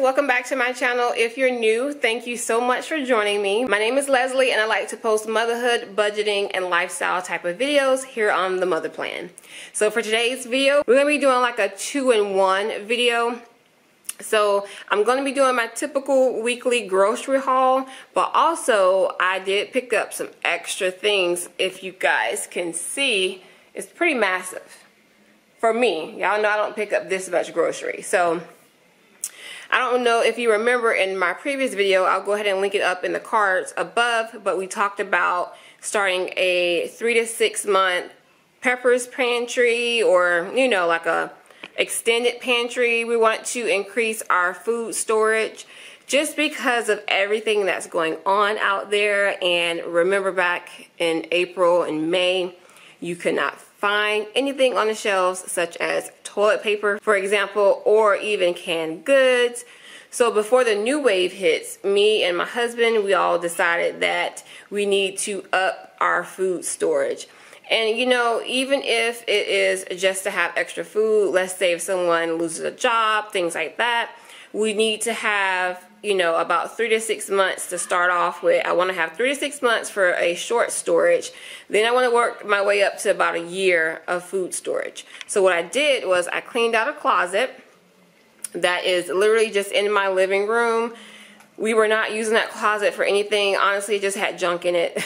welcome back to my channel. If you're new, thank you so much for joining me. My name is Leslie and I like to post motherhood, budgeting, and lifestyle type of videos here on the Mother Plan. So for today's video, we're going to be doing like a 2-in-1 video. So I'm going to be doing my typical weekly grocery haul, but also I did pick up some extra things. If you guys can see, it's pretty massive for me. Y'all know I don't pick up this much grocery. So I don't know if you remember in my previous video, I'll go ahead and link it up in the cards above, but we talked about starting a 3 to 6 month Peppers pantry, or you know, like a extended pantry. We want to increase our food storage just because of everything that's going on out there. And remember, back in April and May, you could not find anything on the shelves such as toilet paper, for example, or even canned goods. So before the new wave hits, me and my husband, we all decided that we need to up our food storage. And you know, even if it is just to have extra food, let's say if someone loses a job, things like that, we need to have, you know, about 3 to 6 months to start off with. I want to have 3 to 6 months for a short storage. Then I want to work my way up to about a year of food storage. So what I did was I cleaned out a closet that is literally just in my living room. We were not using that closet for anything. Honestly, it just had junk in it.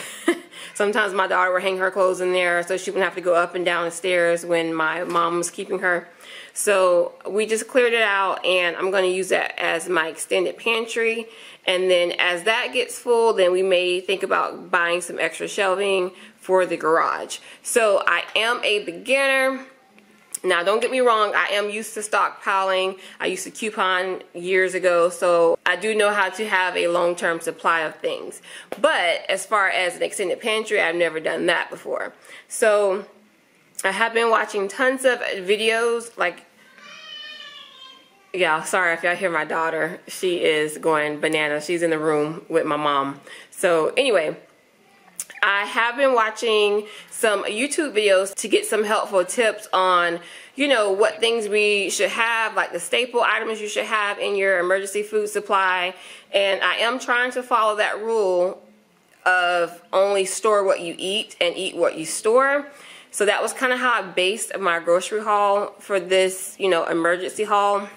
Sometimes my daughter would hang her clothes in there so she wouldn't have to go up and down the stairs when my mom was keeping her. So we just cleared it out, and I'm going to use that as my extended pantry. And then as that gets full, then we may think about buying some extra shelving for the garage. So I am a beginner. Now, don't get me wrong, I am used to stockpiling. I used to coupon years ago, so I do know how to have a long-term supply of things. But as far as an extended pantry, I've never done that before. So I have been watching tons of videos, like, yeah, sorry if y'all hear my daughter. She is going bananas. She's in the room with my mom. So anyway, I have been watching some YouTube videos to get some helpful tips on, you know, what things we should have, like the staple items you should have in your emergency food supply. And I am trying to follow that rule of only store what you eat and eat what you store. So that was kind of how I based my grocery haul for this, you know, emergency haul.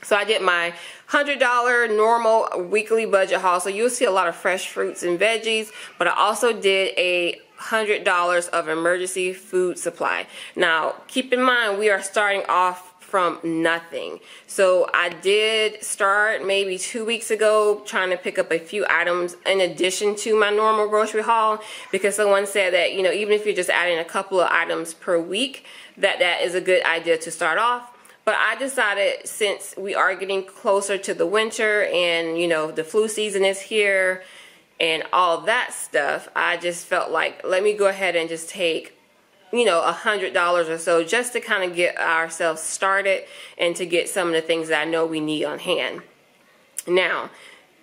So I did my $100 normal weekly budget haul. So you'll see a lot of fresh fruits and veggies, but I also did a $100 of emergency food supply. Now, keep in mind, we are starting off from nothing. So I did start maybe 2 weeks ago trying to pick up a few items in addition to my normal grocery haul, because someone said that, you know, even if you're just adding a couple of items per week, that is a good idea to start off. But I decided, since we are getting closer to the winter and, you know, the flu season is here and all that stuff, I just felt like, let me go ahead and just take, you know, $100 or so just to kind of get ourselves started and to get some of the things that I know we need on hand. Now,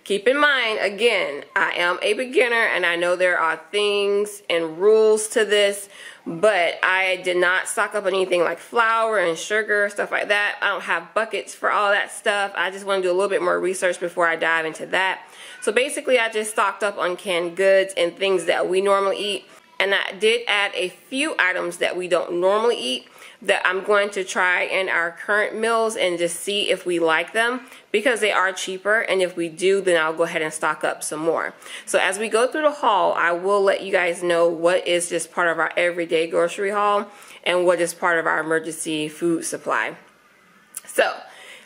keep in mind, again, I am a beginner and I know there are things and rules to this, but I did not stock up on anything like flour and sugar, stuff like that. I don't have buckets for all that stuff. I just want to do a little bit more research before I dive into that. So basically, I just stocked up on canned goods and things that we normally eat. And I did add a few items that we don't normally eat that I'm going to try in our current meals and just see if we like them, because they are cheaper, and if we do, then I'll go ahead and stock up some more. So as we go through the haul, I will let you guys know what is just part of our everyday grocery haul and what is part of our emergency food supply. So,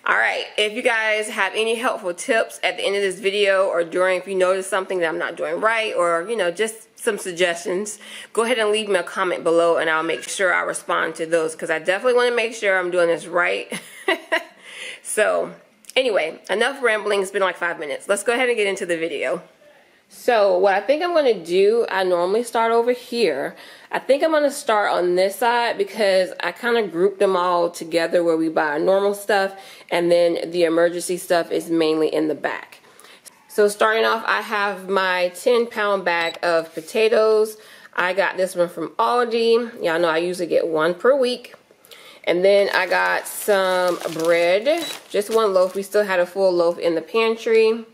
alright, if you guys have any helpful tips at the end of this video, or during, if you notice something that I'm not doing right, or, you know, just some suggestions, go ahead and leave me a comment below and I'll make sure I respond to those, because I definitely want to make sure I'm doing this right. So anyway, enough rambling. It's been like 5 minutes. Let's go ahead and get into the video. So what I think I'm going to do, I normally start over here. I think I'm going to start on this side because I kind of grouped them all together, where we buy our normal stuff and then the emergency stuff is mainly in the back. So starting off, I have my 10-pound bag of potatoes. I got this one from Aldi. Y'all know I usually get one per week. And then I got some bread, just one loaf. We still had a full loaf in the pantry.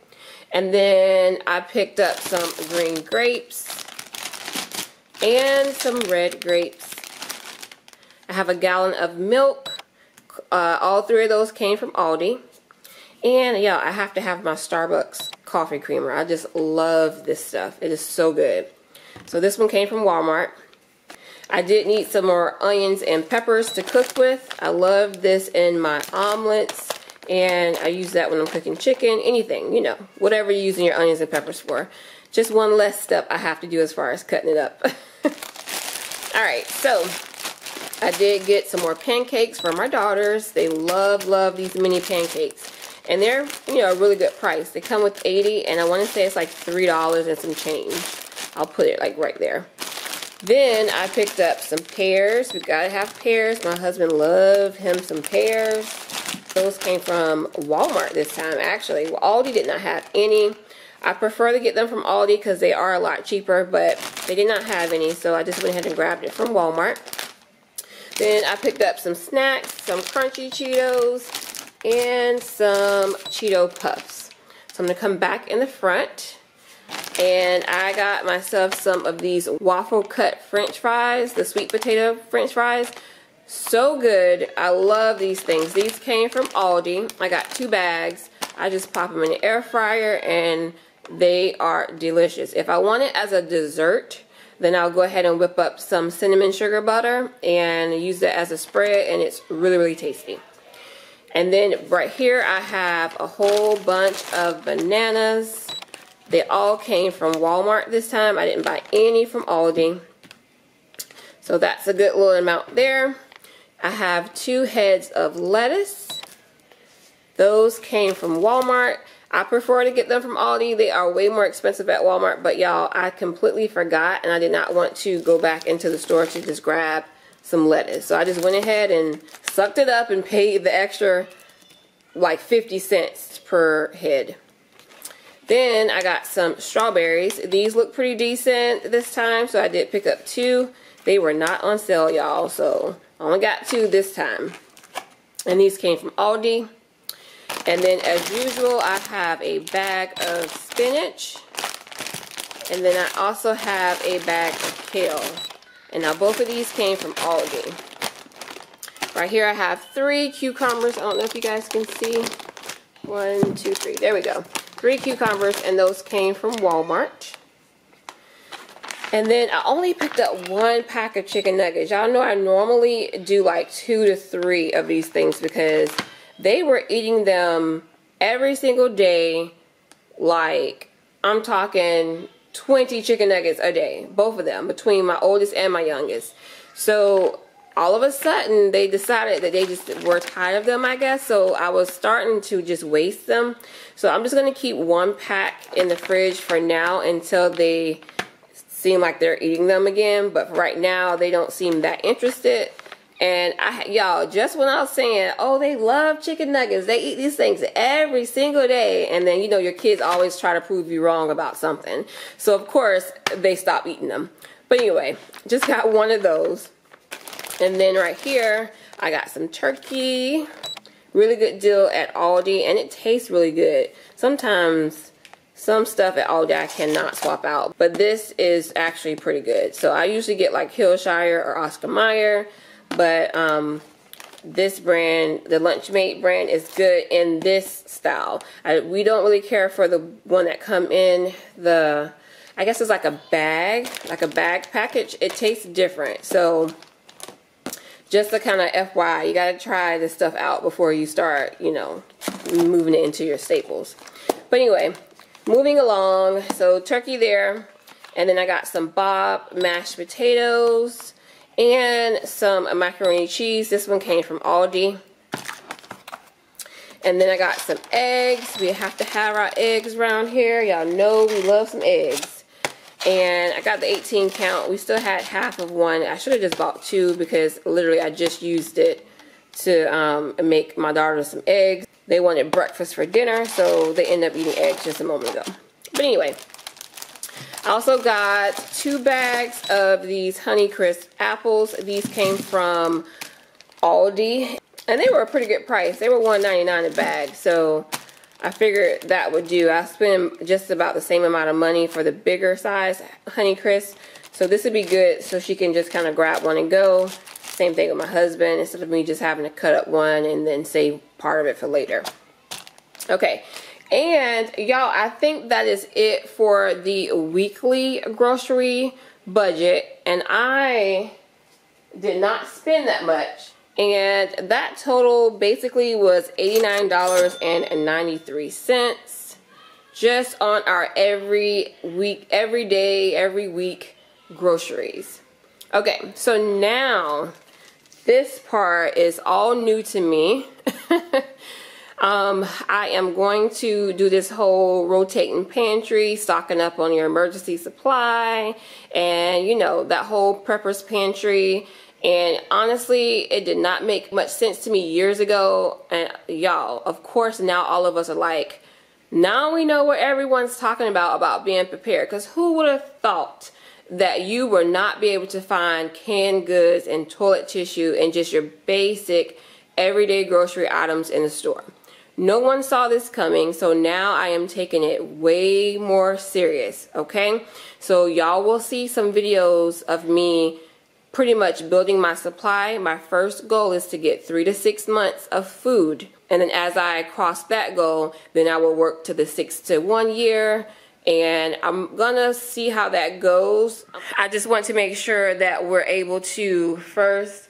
And then I picked up some green grapes and some red grapes. I have a gallon of milk. All three of those came from Aldi. And yeah, I have to have my Starbucks coffee creamer. I just love this stuff. It is so good. So this one came from Walmart. I did need some more onions and peppers to cook with. I love this in my omelets. And I use that when I'm cooking chicken, anything, you know, whatever you're using your onions and peppers for. Just one less step I have to do as far as cutting it up. Alright, so I did get some more pancakes for my daughters. They love these mini pancakes. And they're, you know, a really good price. They come with 80, and I want to say it's like $3 and some change. I'll put it like right there. Then I picked up some pears. We gotta have pears. My husband loved him some pears. Those came from Walmart this time, actually. Well, Aldi did not have any. I prefer to get them from Aldi because they are a lot cheaper, but they did not have any, so I just went ahead and grabbed it from Walmart. Then I picked up some snacks, some crunchy Cheetos, and some Cheeto Puffs. So I'm going to come back in the front, and I got myself some of these waffle cut french fries, the sweet potato french fries. So good. I love these things. These came from Aldi. I got 2 bags. I just pop them in the air fryer, and they are delicious. If I want it as a dessert, then I'll go ahead and whip up some cinnamon sugar butter and use that as a spread, and it's really tasty. And then right here I have a whole bunch of bananas. They all came from Walmart this time. I didn't buy any from Aldi. So that's a good little amount there. I have 2 heads of lettuce. Those came from Walmart. I prefer to get them from Aldi. They are way more expensive at Walmart, but y'all, I completely forgot, and I did not want to go back into the store to just grab some lettuce. So I just went ahead and sucked it up and paid the extra like 50 cents per head. Then I got some strawberries. These look pretty decent this time, so I did pick up 2. They were not on sale, y'all, so I only got 2 this time. And these came from Aldi. And then, as usual, I have a bag of spinach. And then I also have a bag of kale. And now both of these came from Aldi. Right here I have 3 cucumbers. I don't know if you guys can see. 1, 2, 3. There we go. 3 cucumbers, and those came from Walmart. And then I only picked up 1 pack of chicken nuggets. Y'all know I normally do like 2 to 3 of these things because they were eating them every single day. Like, I'm talking 20 chicken nuggets a day. Both of them, between my oldest and my youngest. So all of a sudden, they decided that they just were tired of them, I guess. So I was starting to just waste them. So I'm just going to keep 1 pack in the fridge for now until they seem like they're eating them again. But for right now, they don't seem that interested. And y'all, just when I was saying, oh, they love chicken nuggets, they eat these things every single day, and then, you know, your kids always try to prove you wrong about something. So, of course, they stop eating them. But anyway, just got 1 of those. And then right here, I got some turkey. Really good deal at Aldi, and it tastes really good. Sometimes some stuff at Aldi I cannot swap out, but this is actually pretty good. So I usually get like Hillshire or Oscar Mayer. But this brand, the Lunchmate brand, is good in this style. We don't really care for the one that come in the, I guess it's like a bag package. It tastes different. So just a kind of FYI, you got to try this stuff out before you start, you know, moving it into your staples. But anyway, moving along. So turkey there. And then I got some Bob mashed potatoes. And some macaroni cheese. This one came from Aldi. And then I got some eggs. We have to have our eggs around here. Y'all know we love some eggs. And I got the 18 count. We still had half of 1. I should have just bought 2 because literally I just used it to make my daughter some eggs. They wanted breakfast for dinner, so they ended up eating eggs just a moment ago. But anyway, I also got 2 bags of these Honeycrisp apples. These came from Aldi, and they were a pretty good price. They were $1.99 a bag, so I figured that would do. I spent just about the same amount of money for the bigger size Honey Crisp, so this would be good so she can just kind of grab one and go. Same thing with my husband, instead of me just having to cut up one and then save part of it for later. Okay, and y'all, I think that is it for the weekly grocery budget, and I did not spend that much, and that total basically was $89.93 just on our every week groceries. Okay, so now this part is all new to me. I am going to do this whole rotating pantry, stocking up on your emergency supply, and you know, that whole prepper's pantry. And honestly, it did not make much sense to me years ago. And y'all, of course, now all of us are like, now we know what everyone's talking about being prepared. Because who would have thought that you would not be able to find canned goods and toilet tissue and just your basic everyday grocery items in the store? No one saw this coming, so now I am taking it way more serious, okay? So y'all will see some videos of me pretty much building my supply. My first goal is to get 3 to 6 months of food. And then as I cross that goal, then I will work to the 6 to 1 year. And I'm gonna see how that goes. I just want to make sure that we're able to first,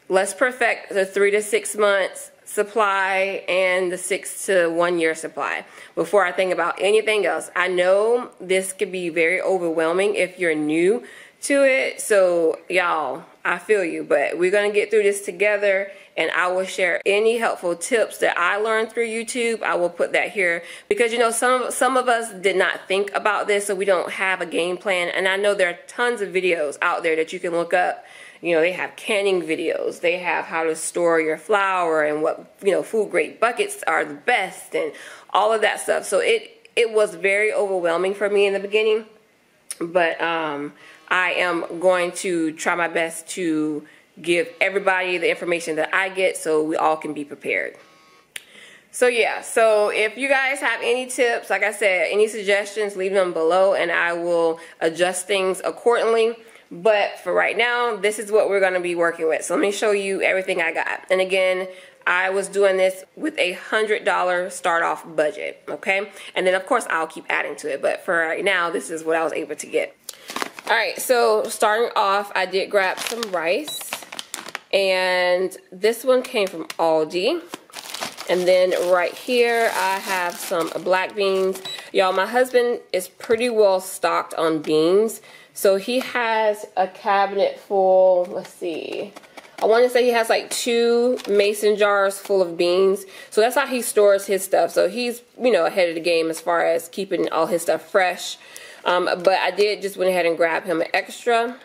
let's perfect the 3 to 6 months supply and the 6 to 1 year supply before I think about anything else. I know this could be very overwhelming if you're new to it, so y'all, I feel you, but we're gonna get through this together, and I will share any helpful tips that I learned through YouTube. I will put that here because, you know, some of us did not think about this, so we don't have a game plan. And I know there are tons of videos out there that you can look up. You know, they have canning videos, they have how to store your flour and what, you know, food grade buckets are the best and all of that stuff. So it was very overwhelming for me in the beginning, but I am going to try my best to give everybody the information that I get so we all can be prepared. So yeah, so if you guys have any tips, like I said, any suggestions, leave them below and I will adjust things accordingly. But for right now, this is what we're going to be working with. So let me show you everything I got. And again, I was doing this with a $100 start off budget, okay? And then of course I'll keep adding to it, but for right now, this is what I was able to get. All right, so starting off, I did grab some rice, and this one came from Aldi. And then right here, I have some black beans. Y'all, my husband is pretty well stocked on beans. So he has a cabinet full, let's see, I want to say he has like 2 mason jars full of beans. So that's how he stores his stuff. So he's, you know, ahead of the game as far as keeping all his stuff fresh. But I did just went ahead and grab him an extra.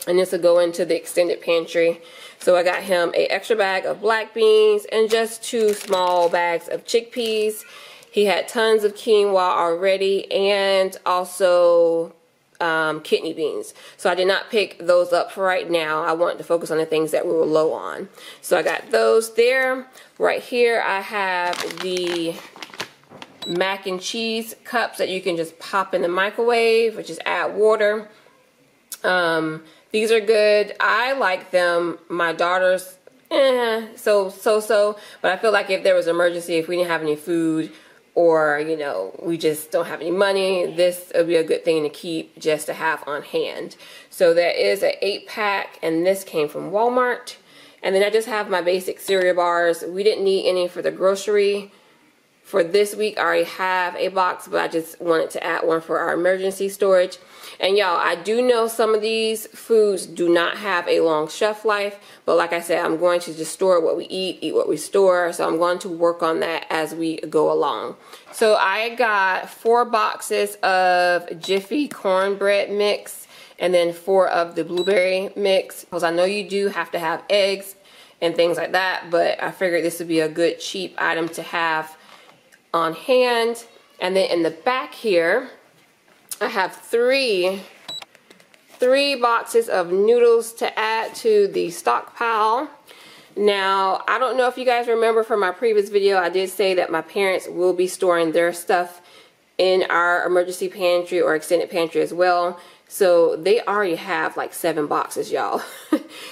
And this will go into the extended pantry. So I got him an extra bag of black beans and just 2 small bags of chickpeas. He had tons of quinoa already and also kidney beans. So I did not pick those up for right now. I wanted to focus on the things that we were low on. So I got those there. Right here I have the mac and cheese cups that you can just pop in the microwave or just add water. These are good. I like them. My daughter's so, but I feel like if there was an emergency, if we didn't have any food, or, you know, we just don't have any money, this would be a good thing to keep just to have on hand. So there is an 8-pack, and this came from Walmart. And then I just have my basic cereal bars. We didn't need any for the grocery. For this week, I already have a box, but I just wanted to add one for our emergency storage. And y'all, I do know some of these foods do not have a long shelf life, but like I said, I'm going to just store what we eat what we store. So I'm going to work on that as we go along. So I got 4 boxes of Jiffy cornbread mix and then 4 of the blueberry mix, because I know you do have to have eggs and things like that, but I figured this would be a good cheap item to have on hand. And then in the back here, I have three boxes of noodles to add to the stockpile. Now, I don't know if you guys remember from my previous video, I did say that my parents will be storing their stuff in our emergency pantry or extended pantry as well. So they already have like 7 boxes, y'all.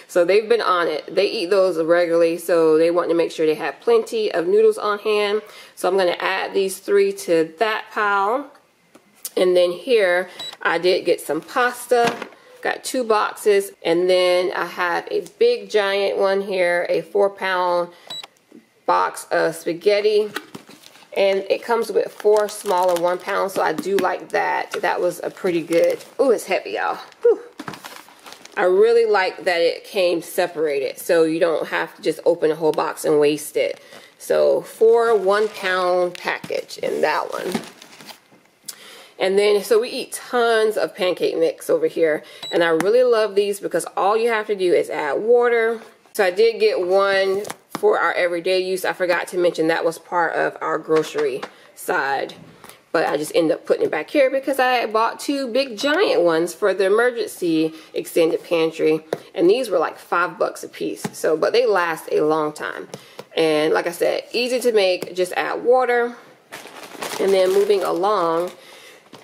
So they've been on it. They eat those regularly, so they want to make sure they have plenty of noodles on hand. So I'm going to add these 3 to that pile. And then here, I did get some pasta. Got 2 boxes. And then I have a big giant one here, a 4-pound box of spaghetti. And it comes with 4 smaller 1-pound, so I do like that. That was a pretty good. Ooh, it's heavy, y'all. I really like that it came separated, so you don't have to just open a whole box and waste it. So 4 1-pound package in that one. And then, so we eat tons of pancake mix over here. And I really love these because all you have to do is add water. So I did get one for our everyday use. I forgot to mention that was part of our grocery side. But I just ended up putting it back here because I bought 2 big giant ones for the emergency extended pantry. And these were like $5 a piece. So, but they last a long time. And like I said, easy to make, just add water. And then moving along.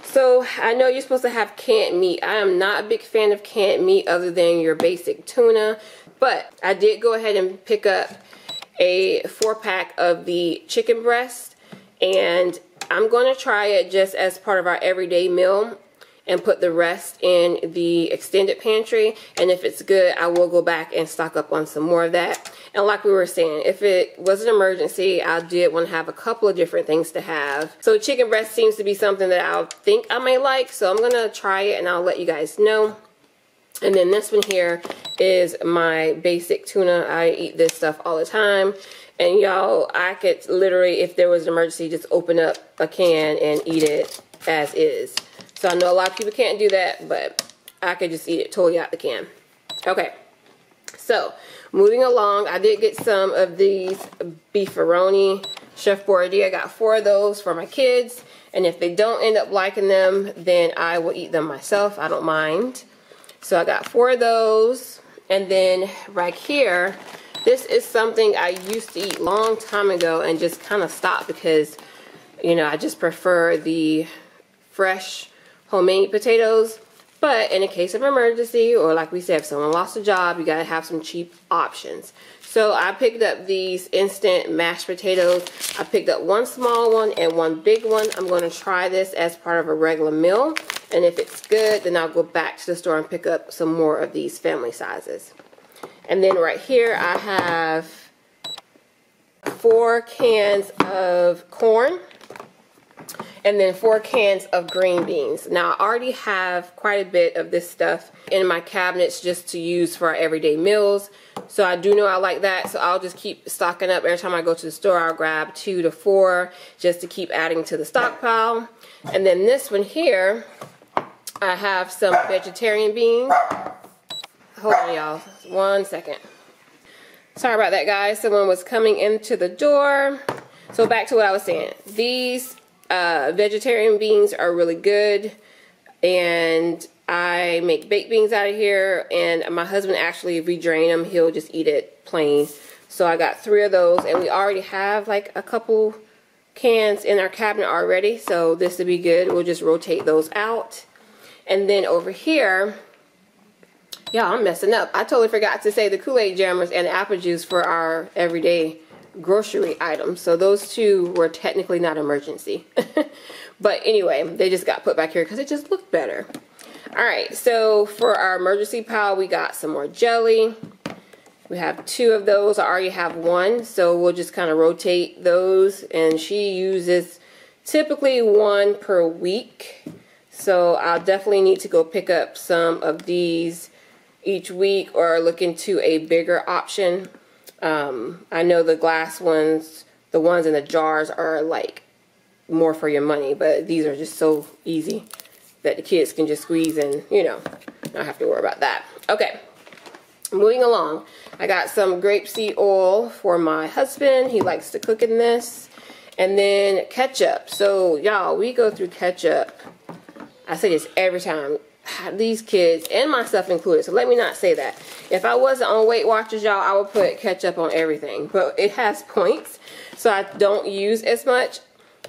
So I know you're supposed to have canned meat. I am not a big fan of canned meat other than your basic tuna. But I did go ahead and pick up a 4-pack of the chicken breast, and I'm going to try it just as part of our everyday meal and put the rest in the extended pantry. And if it's good, I will go back and stock up on some more of that. And like we were saying, if it was an emergency, I did want to have a couple of different things to have. So chicken breast seems to be something that I think I may like, so I'm going to try it and I'll let you guys know. And then this one here is my basic tuna. I eat this stuff all the time. And y'all, I could literally, if there was an emergency, just open up a can and eat it as is. So I know a lot of people can't do that, but I could just eat it totally out the can. Okay, so moving along, I did get some of these beefaroni Chef Boyardee. I got 4 of those for my kids. And if they don't end up liking them, then I will eat them myself. I don't mind. So I got 4 of those. And then right here, this is something I used to eat a long time ago and just kind of stopped because, you know, I just prefer the fresh homemade potatoes. But in a case of emergency, or like we said, if someone lost a job, you gotta have some cheap options. So I picked up these instant mashed potatoes. I picked up 1 small one and 1 big one. I'm going to try this as part of a regular meal. And if it's good, then I'll go back to the store and pick up some more of these family sizes. And then right here, I have 4 cans of corn. And then 4 cans of green beans. Now, I already have quite a bit of this stuff in my cabinets just to use for our everyday meals. So I do know I like that. So I'll just keep stocking up. Every time I go to the store, I'll grab 2 to 4 just to keep adding to the stockpile. And then this one here, I have some vegetarian beans. Hold on, y'all. 1 second. Sorry about that, guys. Someone was coming into the door. So back to what I was saying. These vegetarian beans are really good, and I make baked beans out of here, and my husband actually, if we drain them, he'll just eat it plain. So I got 3 of those, and we already have like a couple cans in our cabinet already, so this will be good. We'll just rotate those out. And then over here, yeah, I'm messing up. I totally forgot to say the Kool-Aid jammers and the apple juice for our everyday grocery items. So those 2 were technically not emergency. But anyway, they just got put back here because it just looked better. Alright, so for our emergency pile, we got some more jelly. We have 2 of those. I already have 1, so we'll just kind of rotate those. And she uses typically 1 per week. So I'll definitely need to go pick up some of these each week or look into a bigger option. I know the glass ones, the ones in the jars are like more for your money, but these are just so easy that the kids can just squeeze and, you know, not have to worry about that. Okay, moving along. I got some grapeseed oil for my husband. He likes to cook in this. And then ketchup. So, y'all, we go through ketchup. I say this every time. these kids, and myself included, so let me not say that. If I wasn't on Weight Watchers, y'all, I would put ketchup on everything. But it has points, so I don't use as much.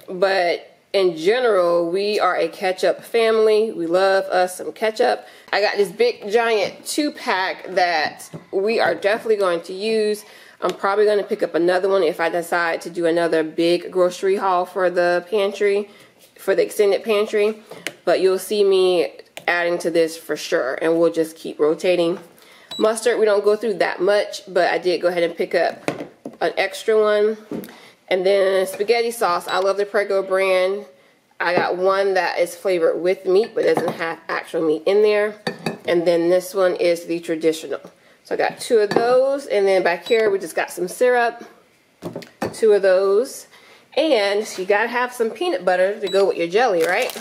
But in general, we are a ketchup family. We love us some ketchup. I got this big giant 2-pack that we are definitely going to use. I'm probably going to pick up another one if I decide to do another big grocery haul for the pantry, for the extended pantry. But you'll see me adding to this for sure, and we'll just keep rotating. Mustard, we don't go through that much, but I did go ahead and pick up an extra one. And then spaghetti sauce. I love the Prego brand. I got one that is flavored with meat, but doesn't have actual meat in there. And then this one is the traditional. So I got 2 of those, and then back here we just got some syrup, 2 of those. And you gotta have some peanut butter to go with your jelly, right?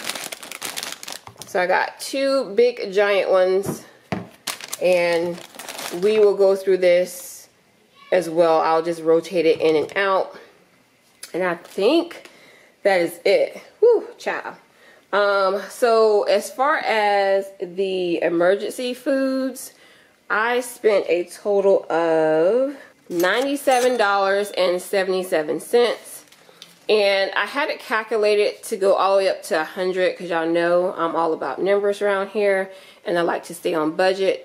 So I got 2 big giant ones, and we will go through this as well. I'll just rotate it in and out. And I think that is it. Whew, child. So as far as the emergency foods, I spent a total of $97.77. And I had it calculated to go all the way up to 100 because y'all know I'm all about numbers around here and I like to stay on budget.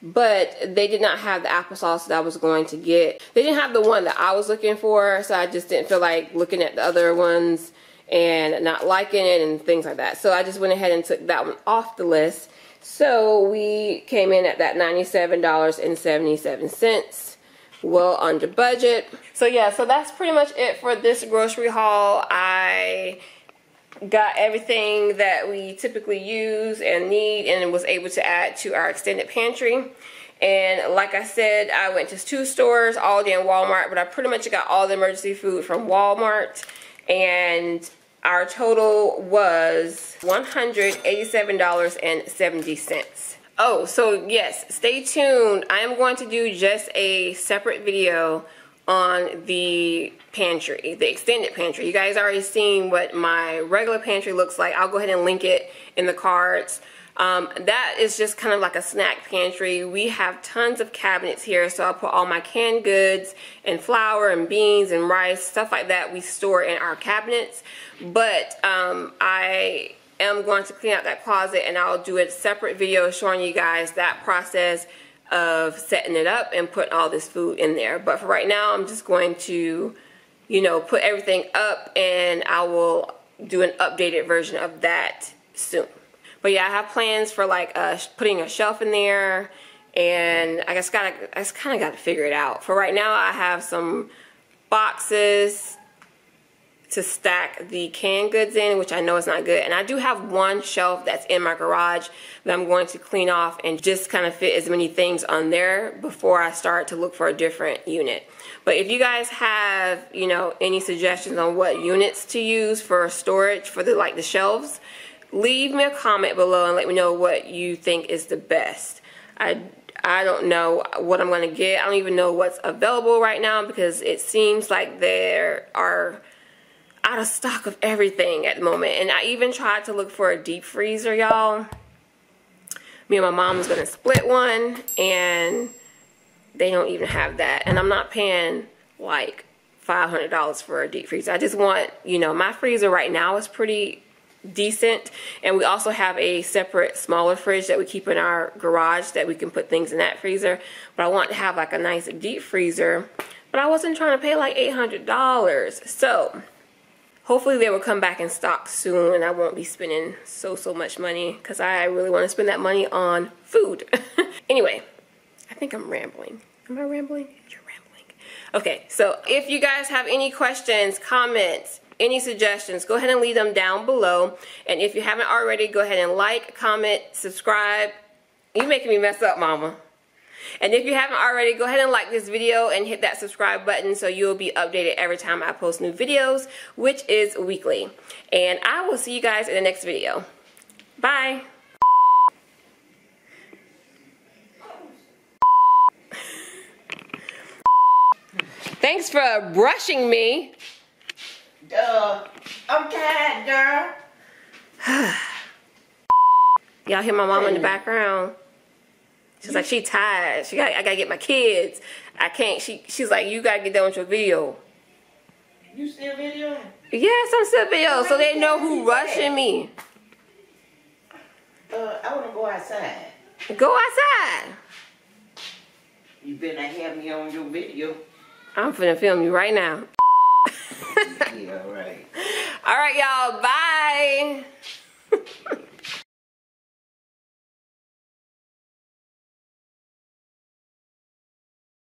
But they did not have the applesauce that I was going to get. They didn't have the one that I was looking for, so I just didn't feel like looking at the other ones and not liking it and things like that. So I just went ahead and took that one off the list. So we came in at that $97.77. Well under budget. So yeah, so that's pretty much it for this grocery haul. I got everything that we typically use and need and was able to add to our extended pantry. And like I said, I went to 2 stores, Aldi and Walmart, but I pretty much got all the emergency food from Walmart. And our total was $187.70. Oh, so yes, stay tuned. I am going to do just a separate video on the pantry, the extended pantry. You guys already seen what my regular pantry looks like. I'll go ahead and link it in the cards. That is just kind of like a snack pantry. We have tons of cabinets here, so I'll put all my canned goods and flour and beans and rice, stuff like that we store in our cabinets. But I am going to clean out that closet, and I'll do a separate video showing you guys that process of setting it up and putting all this food in there. But for right now, I'm just going to, you know, put everything up, and I will do an updated version of that soon. But yeah, I have plans for like putting a shelf in there, and I just kind of got to figure it out. For right now, I have some boxes to stack the canned goods in, which I know is not good. And I do have one shelf that's in my garage that I'm going to clean off and just kind of fit as many things on there before I start to look for a different unit. But if you guys have, you know, any suggestions on what units to use for storage for the the shelves, leave me a comment below and let me know what you think is the best. I don't know what I'm going to get. I don't even know what's available right now because it seems like there are out of stock of everything at the moment. And I even tried to look for a deep freezer, y'all. Me and my mom was gonna split one, and they don't even have that. And I'm not paying like $500 for a deep freezer. I just want, you know, my freezer right now is pretty decent, and we also have a separate smaller fridge that we keep in our garage that we can put things in that freezer. But I want to have like a nice deep freezer, but I wasn't trying to pay like $800. So hopefully they will come back in stock soon, and I won't be spending so much money because I really want to spend that money on food. Anyway, I think I'm rambling. Am I rambling? You're rambling. Okay, so if you guys have any questions, comments, any suggestions, go ahead and leave them down below. And if you haven't already, go ahead and like, comment, subscribe. You're making me mess up, mama. And if you haven't already, go ahead and like this video and hit that subscribe button so you'll be updated every time I post new videos, which is weekly. And I will see you guys in the next video. Bye. Thanks for brushing me. Duh. I'm tired, girl. Y'all hear my mom in the background? She's like, she tired. I gotta get my kids. I can't. She's like, you gotta get done with your video. You still videoing? Yes, I'm still videoing, so they know who rushing me. I wanna go outside. Go outside. You better not have me on your video. I'm finna film you right now. Yeah, all right. All right, y'all. Bye.